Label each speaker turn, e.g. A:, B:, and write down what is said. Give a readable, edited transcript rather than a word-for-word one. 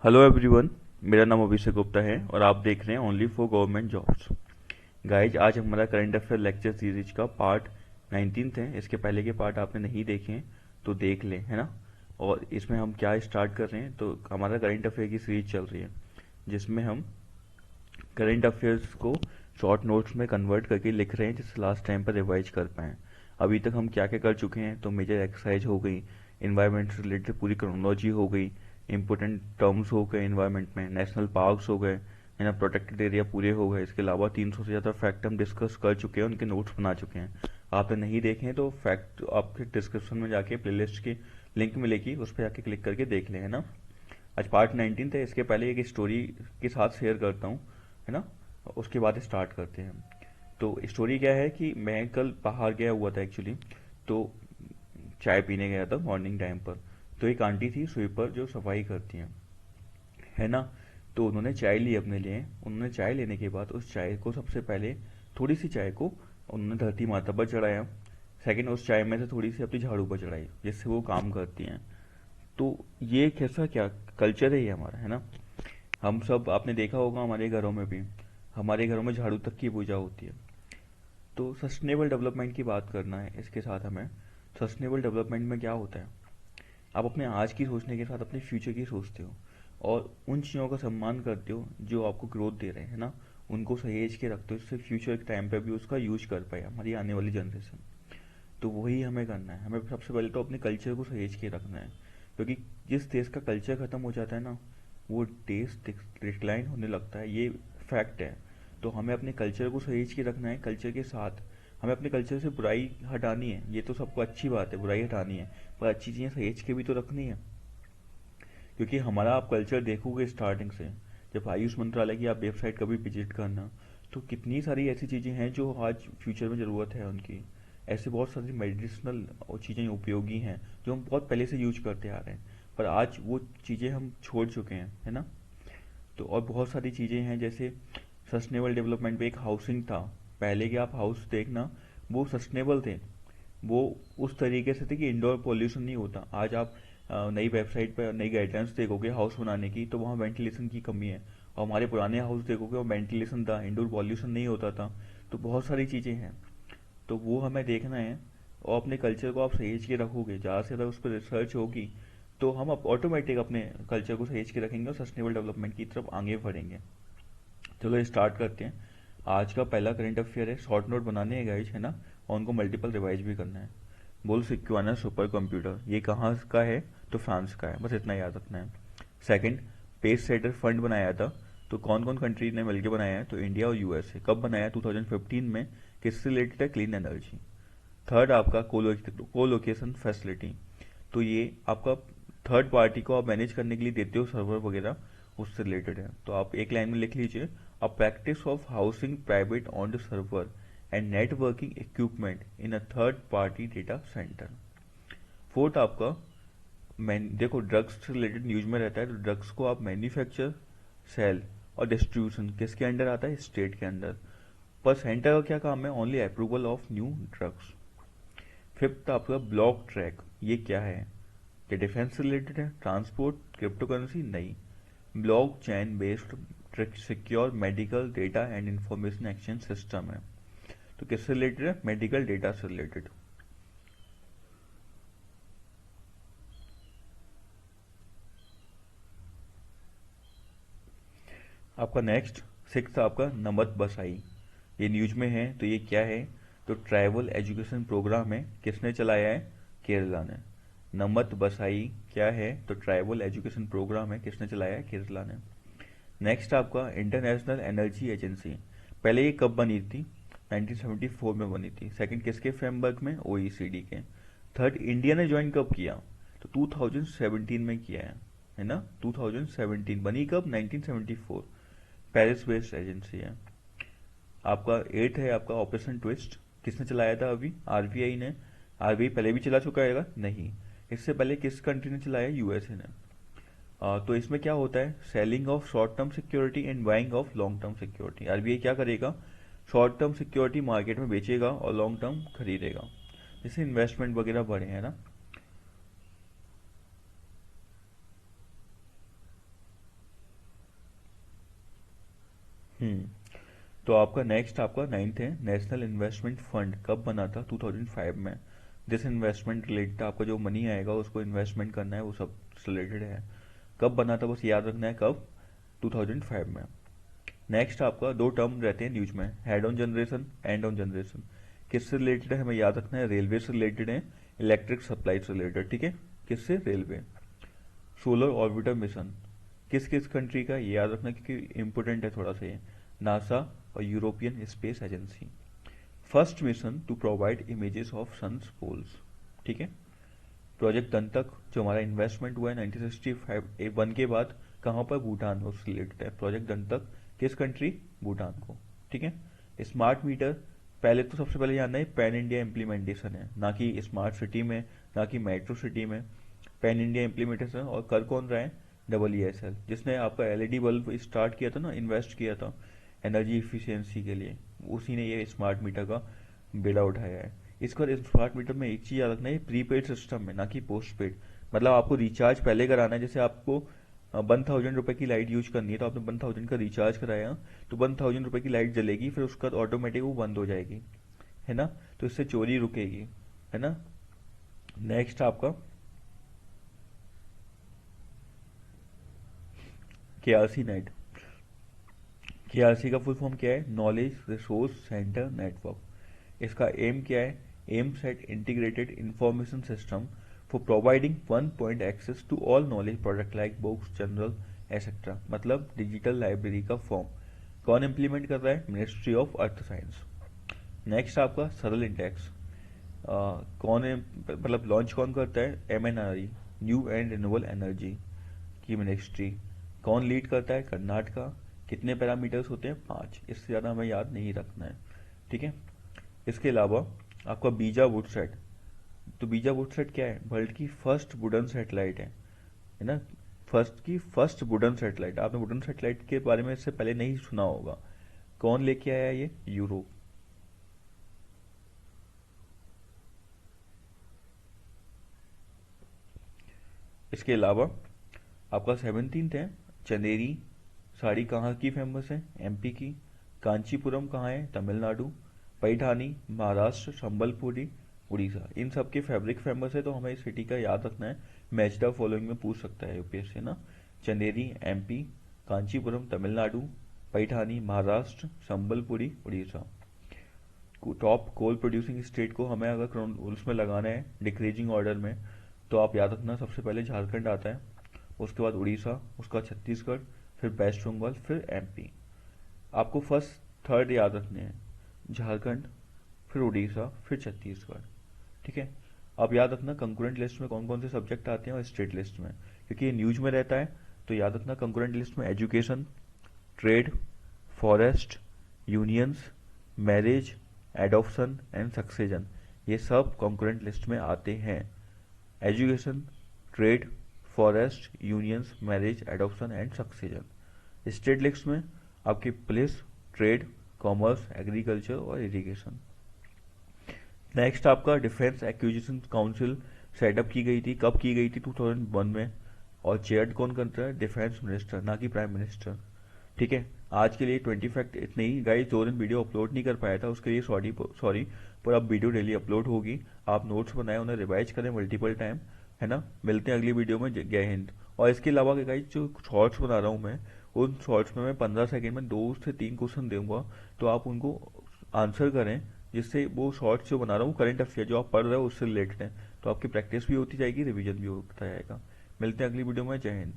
A: Hello everyone. मेरा नाम अभिषेक गुप्ता है और आप देख रहे हैं only for government jobs. Guys, आज हमारा करंट अफेयर लेक्चर सीरीज का पार्ट 19 है। इसके पहले के पार्ट आपने नहीं देखे हैं तो देख लें, है ना। और इसमें हम क्या स्टार्ट कर रहे हैं, तो हमारा करंट अफेयर की सीरीज चल रही है जिसमें हम करंट अफेयर्स को शॉर्ट नोट्स में कन्वर्ट करके लिख रहे हैं जिससे लास्ट टाइम पर रिवाइज कर पाएँ। अभी तक हम क्या क्या कर चुके हैं, तो मेजर एक्सरसाइज हो गई, इन्वायरमेंट से रिलेटेड पूरी क्रोनोलॉजी हो गई, इंपॉर्टेंट टर्म्स हो गए इन्वायरमेंट में, नेशनल पार्क्स हो गए, है ना, प्रोटेक्टेड एरिया पूरे हो गए। इसके अलावा 300 से ज़्यादा फैक्ट हम डिस्कस कर चुके हैं, उनके नोट्स बना चुके हैं। आपने नहीं देखे हैं तो फैक्ट आपके डिस्क्रिप्शन में जाके प्लेलिस्ट की लिंक मिलेगी, उस पर जाके क्लिक करके देख लें, है ना। आज पार्ट 19 है। इसके पहले एक स्टोरी के साथ शेयर करता हूँ, है ना, उसके बाद स्टार्ट करते हैं। तो स्टोरी क्या है कि मैं कल बाहर गया हुआ था एक्चुअली। तो चाय पीने गया था मॉर्निंग टाइम पर। तो एक आंटी थी स्वीपर जो सफाई करती हैं, है ना। तो उन्होंने चाय ली अपने लिए। उन्होंने चाय लेने के बाद उस चाय को सबसे पहले, थोड़ी सी चाय को उन्होंने धरती माता पर चढ़ाया। सेकंड, उस चाय में से थोड़ी सी अपनी झाड़ू पर चढ़ाई जिससे वो काम करती हैं। तो ये कैसा क्या कल्चर है ये हमारा, है ना। हम सब, आपने देखा होगा हमारे घरों में भी, हमारे घरों में झाड़ू तक की पूजा होती है। तो सस्टेनेबल डेवलपमेंट की बात करना है इसके साथ हमें। सस्टेनेबल डेवलपमेंट में क्या होता है, आप अपने आज की सोचने के साथ अपने फ्यूचर की सोचते हो और उन चीज़ों का सम्मान करते हो जो आपको ग्रोथ दे रहे हैं, है ना। उनको सहेज के रखते हो जिससे फ्यूचर के टाइम पे भी उसका यूज कर पाए हमारी आने वाली जनरेशन। तो वही हमें करना है। हमें सबसे पहले तो अपने कल्चर को सहेज के रखना है, क्योंकि जिस देश का कल्चर खत्म हो जाता है ना, वो देश डिक्लाइन होने लगता है, ये फैक्ट है। तो हमें अपने कल्चर को सहेज के रखना है। कल्चर के साथ हमें अपने कल्चर से बुराई हटानी है, ये तो सबको अच्छी बात है, बुराई हटानी है, पर अच्छी चीज़ें सहेज के भी तो रखनी है। क्योंकि हमारा आप कल्चर देखोगे स्टार्टिंग से, जब आयुष मंत्रालय की आप वेबसाइट कभी विजिट करना, तो कितनी सारी ऐसी चीज़ें हैं जो आज फ्यूचर में ज़रूरत है उनकी। ऐसे बहुत सारी मेडिसिनल चीज़ें उपयोगी हैं जो हम बहुत पहले से यूज करते आ रहे हैं, पर आज वो चीज़ें हम छोड़ चुके हैं, है ना। तो और बहुत सारी चीज़ें हैं जैसे सस्टेनेबल डेवलपमेंट पे एक हाउसिंग था। पहले के आप हाउस देखना, वो सस्टेनेबल थे, वो उस तरीके से थे कि इंडोर पोल्यूशन नहीं होता। आज आप नई वेबसाइट पर नई गाइडलाइंस देखोगे हाउस बनाने की, तो वहाँ वेंटिलेशन की कमी है। और हमारे पुराने हाउस देखोगे वो वेंटिलेशन था, इंडोर पॉल्यूशन नहीं होता था। तो बहुत सारी चीज़ें हैं, तो वो हमें देखना है। और अपने कल्चर को आप सहेज के रखोगे, ज़्यादा से ज़्यादा उस पर रिसर्च होगी, तो हम ऑटोमेटिक अपने कल्चर को सहेज के रखेंगे और सस्टेनेबल डेवलपमेंट की तरफ आगे बढ़ेंगे। चलो स्टार्ट करते हैं। आज का पहला करंट अफेयर है, शॉर्ट नोट बनाने हैं गाइज, है ना, और उनको मल्टीपल रिवाइज भी करना है। बोल सिक्वाना सुपर कंप्यूटर ये कहाँ का है, तो फ्रांस का है, बस इतना याद रखना है। सेकंड, पेस सेटर फंड बनाया था, तो कौन कौन कंट्री ने मिलकर बनाया है, तो इंडिया और यूएसए। कब बनाया, 2015 में। किससे रिलेटेड है, क्लीन एनर्जी। थर्ड आपका कोलोकेशन फैसिलिटी, तो ये आपका थर्ड पार्टी को आप मैनेज करने के लिए देते हो सर्वर वगैरह, उससे रिलेटेड है। तो आप एक लाइन में लिख लीजिए, a practice of housing private on server and networking equipment in a third party data centre. Fourth आपका देखो ड्रग्स से रिलेटेड न्यूज में रहता है, तो ड्रग्स को आप मैन्युफैक्चर, सेल और डिस्ट्रीब्यूशन किसके अंडर आता है, स्टेट के अंदर। पर सेंटर का क्या काम है, only approval of new drugs. Fifth आपका ब्लॉक ट्रैक, ये क्या है, क्या डिफेंस से रिलेटेड है, ट्रांसपोर्ट, क्रिप्टो करेंसी, नहीं। Block chain based secure medical data and information exchange system है। तो किससे रिलेटेड है, मेडिकल डेटा से रिलेटेड। आपका नेक्स्ट सिक्स आपका नमत बसाई, ये न्यूज में है, तो ये क्या है, तो ट्राइबल एजुकेशन प्रोग्राम है, किसने चलाया है, केरला ने। नमत बसाई क्या है, तो ट्राइबल एजुकेशन प्रोग्राम है, किसने चलाया है, केरला ने। नेक्स्ट आपका इंटरनेशनल एनर्जी एजेंसी, पहले ये कब बनी थी, 1974 में बनी थी। सेकंड किसके फ्रेमवर्क में, ओईसीडी के। थर्ड इंडिया ने ज्वाइन कब किया, तो 2017 में किया है ना। 2017 बनी कब, 1974। पेरिस बेस्ड एजेंसी है। आपका एट है आपका ऑपरेशन ट्विस्ट, किसने चलाया था अभी, आरबीआई ने। आरबीआई पहले भी चला चुका है, नहीं। इससे पहले किस कंट्री ने चलाया, यूएसए ने। तो इसमें क्या होता है, selling of short term security and buying of long term security. RBI क्या करेगा, शॉर्ट टर्म सिक्योरिटी मार्केट में बेचेगा और लॉन्ग टर्म खरीदेगा, जिससे इन्वेस्टमेंट वगैरह बढ़े, है ना। तो आपका नेक्स्ट आपका 9th है, नेशनल इन्वेस्टमेंट फंड कब बना था? 2005 में। जिस इन्वेस्टमेंट रिलेटेड आपका जो मनी आएगा उसको इन्वेस्टमेंट करना है, वो सब रिलेटेड है। कब बना था बस याद रखना है, कब? 2005 में। नेक्स्ट आपका दो टर्म रहते हैं न्यूज में, head on generation, and on generation. किससे रिलेटेड है हमें याद रखना है? रेलवे से रिलेटेड है, इलेक्ट्रिक सप्लाई से रिलेटेड, ठीक है। किससे? रेलवे। सोलर ऑर्बिटर मिशन किस किस कंट्री का, ये याद रखना क्योंकि इंपोर्टेंट है थोड़ा सा ये। नासा और European space agency. First mission to provide images of sun's poles, ठीक है। प्रोजेक्ट दंतक जो हमारा इन्वेस्टमेंट हुआ है 1965 के बाद, कहाँ पर? भूटान, उससे रिलेटेड है प्रोजेक्ट दंतक। किस कंट्री? भूटान को, ठीक है। स्मार्ट मीटर, पहले तो सबसे पहले जानना है पैन इंडिया इम्प्लीमेंटेशन है, ना कि स्मार्ट सिटी में, ना कि मेट्रो सिटी में। पैन इंडिया इम्प्लीमेंटेशन, और कर कौन रहा है? EESL, जिसने आपका एलईडी बल्ब स्टार्ट किया था ना, इन्वेस्ट किया था एनर्जी इफिशियंसी के लिए, उसी ने ये स्मार्ट मीटर का बेड़ा उठाया है। इसका स्मार्ट मीटर में एक चीज याद रखना है, प्रीपेड सिस्टम में, ना कि पोस्ट पेड। मतलब आपको रिचार्ज पहले कराना है, जैसे आपको 1000 रुपए की लाइट यूज करनी है तो आपने 1000 का रिचार्ज कराया, तो 1000 रुपए की लाइट जलेगी, फिर उसका ऑटोमेटिक वो बंद हो जाएगी, है ना। तो इससे चोरी रुकेगी, है ना। नेक्स्ट आपका KRC नेट। KRC का फुल फॉर्म क्या है? Knowledge resource centre network. इसका एम क्या है? Aim set integrated information system for providing one point access to all knowledge product like books, journal etcetera. मतलब डिजिटल लाइब्रेरी का फॉर्म। कौन इंप्लीमेंट कर रहा है? Ministry of earth science. Next आपका सरल इंडेक्स, कौन है, मतलब लॉन्च कौन करता है? MNRE, new and renewable energy की मिनिस्ट्री। कौन लीड करता है? कर्नाटका। कितने पैरामीटर्स होते हैं? 5, इससे ज़्यादा हमें याद नहीं रखना है, ठीक है। इसके अलावा आपका बीजा वुडसैट। तो बीजा वुडसैट क्या है? वर्ल्ड की फर्स्ट वुडन सैटेलाइट है ना। First wooden satellite. आपने वुडन सैटेलाइट के बारे में इससे पहले नहीं सुना होगा। कौन लेके आया ये? यूरोप। इसके अलावा आपका 17th है, चंदेरी साड़ी कहाँ की फेमस है? MP की। कांचीपुरम कहाँ है? तमिलनाडु। पैठानी महाराष्ट्र, संबलपुरी उड़ीसा। इन सब के फैब्रिक फेमस है, तो हमें इस सिटी का याद रखना है। मैच द फॉलोइंग में पूछ सकता है UPSC ना। Chanderi MP, Kanchipuram Tamil Nadu, Paithani Maharashtra, Sambalpuri Orissa. Top coal producing state को हमें अगर उसमें लगाना है डिक्रीजिंग ऑर्डर में, तो आप याद रखना सबसे पहले झारखंड आता है, उसके बाद उड़ीसा, उसका छत्तीसगढ़, फिर वेस्ट बंगाल, फिर MP। आपको फर्स्ट थर्ड याद रखने हैं, झारखंड, फिर उड़ीसा, फिर छत्तीसगढ़, ठीक है। आप याद रखना कंकरेंट लिस्ट में कौन कौन से सब्जेक्ट आते हैं और स्टेट लिस्ट में, क्योंकि ये न्यूज में रहता है। तो याद रखना कंकरेंट लिस्ट में education, trade, forest, unions, marriage, adoption and succession, ये सब कंकरेंट लिस्ट में आते हैं। Education, trade, forest, unions, marriage, adoption and succession. State list में आपकी पुलिस, ट्रेड, कॉमर्स, एग्रीकल्चर और इरिगेशन। नेक्स्ट आपका डिफेंस एक्विजिशन काउंसिल सेटअप की गई थी, कब की गई थी? 2001 में। और चेयर कौन करता है? डिफेंस मिनिस्टर, ना कि प्राइम मिनिस्टर, ठीक है। आज के लिए 20 फैक्ट इतने ही गाइस। 2 दिन वीडियो अपलोड नहीं कर पाया था, उसके लिए सॉरी, पर अब वीडियो डेली अपलोड होगी। आप नोट्स बनाए, उन्हें रिवाइज करें मल्टीपल टाइम, है ना। मिलते हैं अगली वीडियो में। जय हिंद। और इसके अलावा गाइस जो शॉर्ट्स बना रहा हूँ मैं, उन शॉर्ट्स में मैं 15 सेकंड में 2 से 3 क्वेश्चन दूंगा, तो आप उनको आंसर करें, जिससे वो शॉर्ट्स जो बना रहा हूँ करंट अफेयर जो आप पढ़ रहे हो उससे रिलेटेड है, तो आपकी प्रैक्टिस भी होती जाएगी, रिवीजन भी होता जाएगा। मिलते हैं अगली वीडियो में। जय हिंद।